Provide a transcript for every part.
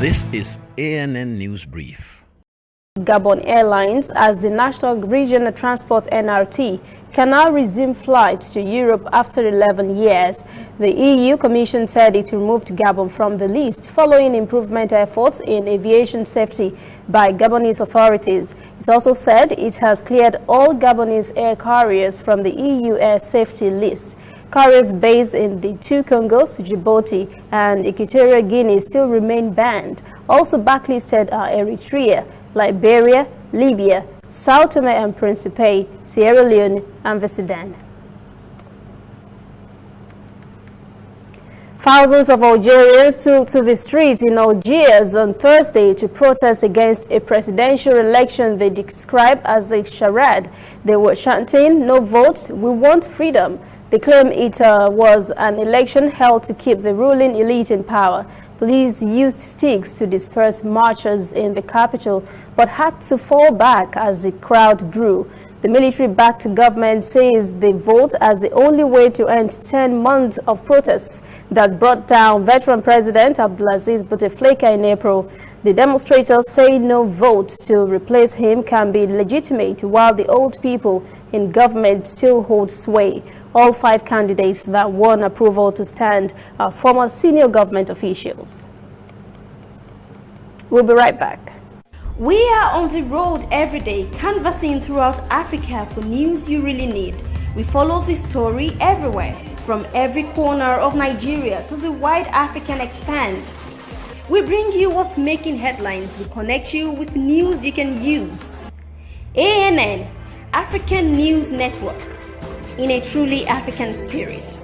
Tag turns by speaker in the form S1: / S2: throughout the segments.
S1: This is ANN News Brief.
S2: Gabon Airlines, as the National Regional Transport NRT, can now resume flights to Europe after 11 years. The EU Commission said it removed Gabon from the list following improvement efforts in aviation safety by Gabonese authorities. It also said it has cleared all Gabonese air carriers from the EU air safety list. Carriers based in the two Congos, Djibouti and Equatorial Guinea still remain banned. Also blacklisted are Eritrea, Liberia, Libya, Sao Tome and Principe, Sierra Leone and the Sudan. Thousands of Algerians took to the streets in Algiers on Thursday to protest against a presidential election they described as a charade. They were chanting, "No votes, we want freedom." They claim it was an election held to keep the ruling elite in power. Police used sticks to disperse marchers in the capital, but had to fall back as the crowd grew. The military-backed government says they vote as the only way to end 10 months of protests that brought down veteran President Abdelaziz Bouteflika in April. The demonstrators say no vote to replace him can be legitimate while the old people in government still hold sway. All 5 candidates that won approval to stand are former senior government officials. We'll be right back.
S3: We are on the road every day, canvassing throughout Africa for news you really need. We follow this story everywhere, from every corner of Nigeria to the wide African expanse. We bring you what's making headlines. We connect you with news you can use. ANN, African News Network, in a truly African spirit.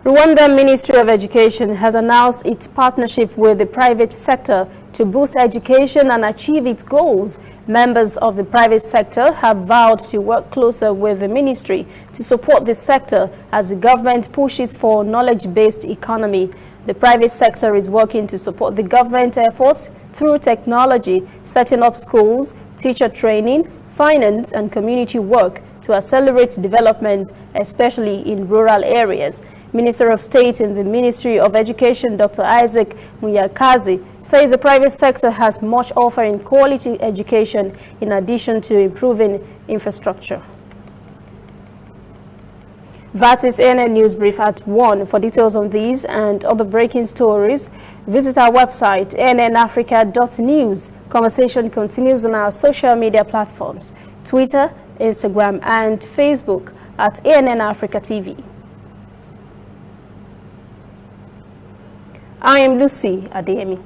S2: Rwanda Ministry of Education has announced its partnership with the private sector to boost education and achieve its goals. Members of the private sector have vowed to work closer with the ministry to support the sector as the government pushes for a knowledge-based economy. The private sector is working to support the government efforts through technology, setting up schools, teacher training, finance and community work to accelerate development, especially in rural areas. Minister of State in the Ministry of Education, Dr. Isaac Muyakazi, says the private sector has much offer in quality education in addition to improving infrastructure. That is ANN News Brief at 1. For details on these and other breaking stories, visit our website, annafrica.news. Conversation continues on our social media platforms, Twitter, Instagram, and Facebook at ANN Africa TV. I am Lucy Adeyemi.